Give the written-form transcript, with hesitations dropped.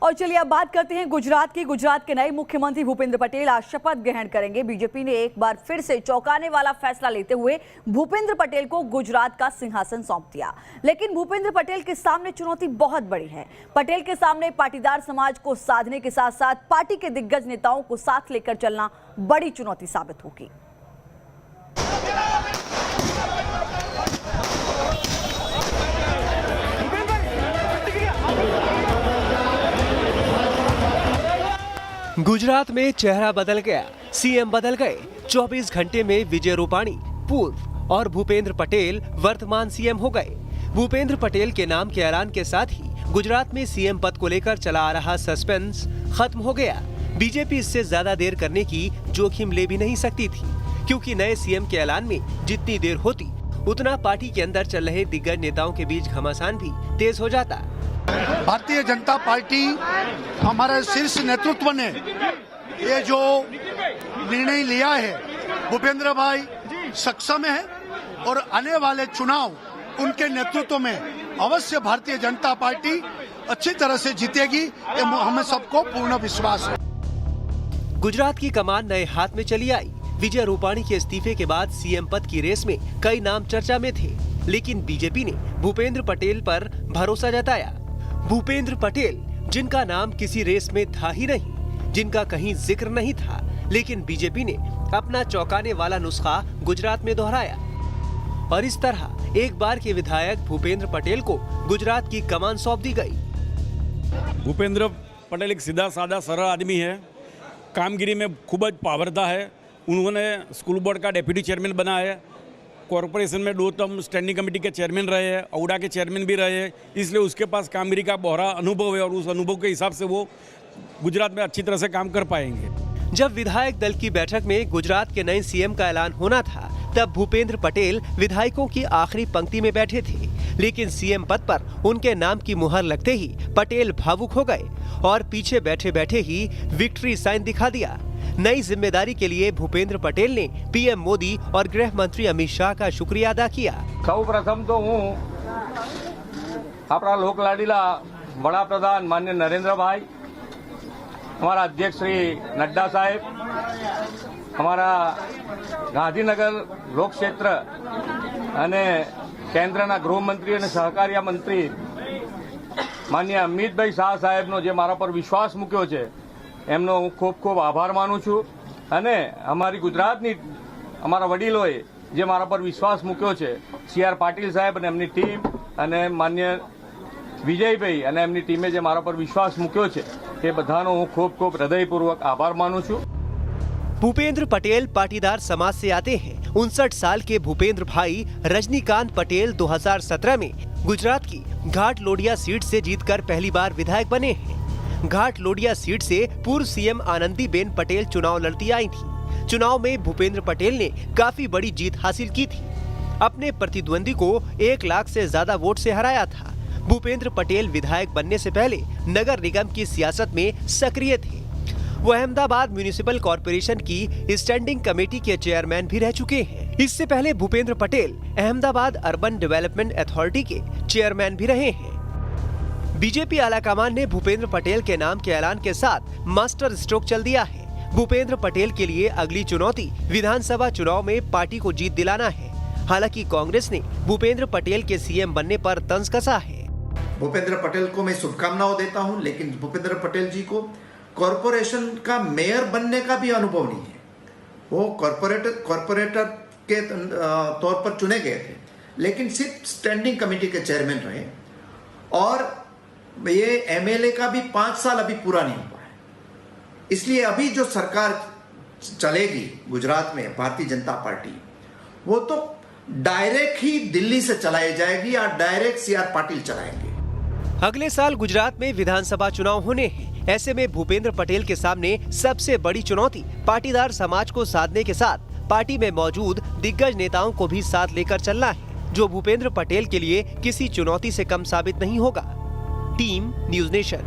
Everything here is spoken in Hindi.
और चलिए अब बात करते हैं गुजरात की। गुजरात के नए मुख्यमंत्री भूपेंद्र पटेल आज शपथ ग्रहण करेंगे। बीजेपी ने एक बार फिर से चौंकाने वाला फैसला लेते हुए भूपेंद्र पटेल को गुजरात का सिंहासन सौंप दिया। लेकिन भूपेंद्र पटेल के सामने चुनौती बहुत बड़ी है। पटेल के सामने पाटीदार समाज को साधने के साथ साथ पार्टी के दिग्गज नेताओं को साथ लेकर चलना बड़ी चुनौती साबित होगी। गुजरात में चेहरा बदल गया, सीएम बदल गए। 24 घंटे में विजय रूपाणी पूर्व और भूपेंद्र पटेल वर्तमान सीएम हो गए। भूपेंद्र पटेल के नाम के ऐलान के साथ ही गुजरात में सीएम पद को लेकर चला आ रहा सस्पेंस खत्म हो गया। बीजेपी इससे ज्यादा देर करने की जोखिम ले भी नहीं सकती थी, क्योंकि नए सीएम के ऐलान में जितनी देर होती उतना पार्टी के अंदर चल रहे दिग्गज नेताओं के बीच घमासान भी तेज हो जाता। भारतीय जनता पार्टी हमारे शीर्ष नेतृत्व ने ये जो निर्णय लिया है, भूपेंद्र भाई सक्षम है और आने वाले चुनाव उनके नेतृत्व में अवश्य भारतीय जनता पार्टी अच्छी तरह से जीतेगी, ये हमें सबको पूर्ण विश्वास है। गुजरात की कमान नए हाथ में चली आई। विजय रूपाणी के इस्तीफे के बाद सीएम पद की रेस में कई नाम चर्चा में थे, लेकिन बीजेपी ने भूपेंद्र पटेल पर भरोसा जताया। भूपेंद्र पटेल, जिनका नाम किसी रेस में था ही नहीं, जिनका कहीं जिक्र नहीं था, लेकिन बीजेपी ने अपना चौंकाने वाला नुस्खा गुजरात में दोहराया और इस तरह एक बार के विधायक भूपेंद्र पटेल को गुजरात की कमान सौंप दी गई। भूपेंद्र पटेल एक सीधा साधा सरल आदमी है, कामगिरी में खूब पावरता है। उन्होंने स्कूल बोर्ड का डेप्यूटी चेयरमैन बना है, कॉरपोरेशन में 2 टर्म स्टैंडिंग कमेटी के चेयरमैन रहे हैं, औडा के चेयरमैन भी रहे हैं, इसलिए उसके पास कामगिरी का बड़ा अनुभव है और उस अनुभव के हिसाब से वो गुजरात में अच्छी तरह से काम कर पाएंगे। जब विधायक दल की बैठक में गुजरात के नए सीएम का ऐलान होना था, तब भूपेंद्र पटेल विधायकों की आखिरी पंक्ति में बैठे थे, लेकिन सीएम पद पर उनके नाम की मुहर लगते ही पटेल भावुक हो गए और पीछे बैठे बैठे ही विक्ट्री साइन दिखा दिया। नई जिम्मेदारी के लिए भूपेंद्र पटेल ने पीएम मोदी और गृह मंत्री अमित शाह का शुक्रिया अदा किया। સૌપ્રથમ તો હું આપણા લોકલાડીલા વડાપ્રધાન માન્ય નરેન્દ્રભાઈ, हमारा अध्यक्ष श्री नड्डा साहेब, हमारा गांधीनगर लोक क्षेत्र અને કેન્દ્રના ગૃહમંત્રી અને સહકારિતા મંત્રી માન્ય અમિતભાઈ શાહ સાહેબનો જે મારા પર વિશ્વાસ મૂક્યો છે એમનો હું ખૂબ ખૂબ આભાર માનું છું અને અમારી ગુજરાતની અમારા વડીલોએ જે મારા પર વિશ્વાસ મૂક્યો છે, સીઆર પાટીલ સાહેબ અને એમની ટીમ અને માન્ય વિજયભાઈ અને એમની ટીમે જે મારા પર વિશ્વાસ મૂક્યો છે એ બધાનો હું ખૂબ ખૂબ હૃદયપૂર્વક આભાર માનું છું। भूपेंद्र पटेल पाटीदार समाज से आते हैं। 59 साल के भूपेंद्र भाई रजनीकांत पटेल 2017 में गुजरात की घाट लोडिया सीट से जीतकर पहली बार विधायक बने हैं। घाट लोडिया सीट से पूर्व सीएम आनंदीबेन पटेल चुनाव लड़ती आई थी। चुनाव में भूपेंद्र पटेल ने काफी बड़ी जीत हासिल की थी। अपने प्रतिद्वंदी को 1 लाख से ज्यादा वोट से हराया था। भूपेंद्र पटेल विधायक बनने से पहले नगर निगम की सियासत में सक्रिय थे। वो अहमदाबाद म्युनिसिपल कॉरपोरेशन की स्टैंडिंग कमेटी के चेयरमैन भी रह चुके हैं। इससे पहले Bhupendra Patel Ahmedabad urban development authority के चेयरमैन भी रहे हैं। बीजेपी आलाकमान ने भूपेंद्र पटेल के नाम के ऐलान के साथ मास्टर स्ट्रोक चल दिया है। भूपेंद्र पटेल के लिए अगली चुनौती विधानसभा चुनाव में पार्टी को जीत दिलाना है। हालांकि कांग्रेस ने भूपेंद्र पटेल के सीएम बनने पर तंज कसा है। भूपेंद्र पटेल को मैं शुभकामनाएं देता हूं, लेकिन भूपेंद्र पटेल जी को कॉरपोरेशन का मेयर बनने का भी अनुभव नहीं है। वो कॉरपोरेटर के तौर पर चुने गए थे, लेकिन सिर्फ स्टैंडिंग कमेटी के चेयरमैन रहे और ये एमएलए का भी 5 साल अभी पूरा नहीं हुआ है। इसलिए अभी जो सरकार चलेगी गुजरात में भारतीय जनता पार्टी, वो तो डायरेक्ट ही दिल्ली से चलाई जाएगी या डायरेक्ट सीआर पाटिल चलाएंगे। अगले साल गुजरात में विधानसभा चुनाव होने हैं। ऐसे में भूपेंद्र पटेल के सामने सबसे बड़ी चुनौती पाटीदार समाज को साधने के साथ पार्टी में मौजूद दिग्गज नेताओं को भी साथ लेकर चलना है, जो भूपेंद्र पटेल के लिए किसी चुनौती से कम साबित नहीं होगा। Team news nation.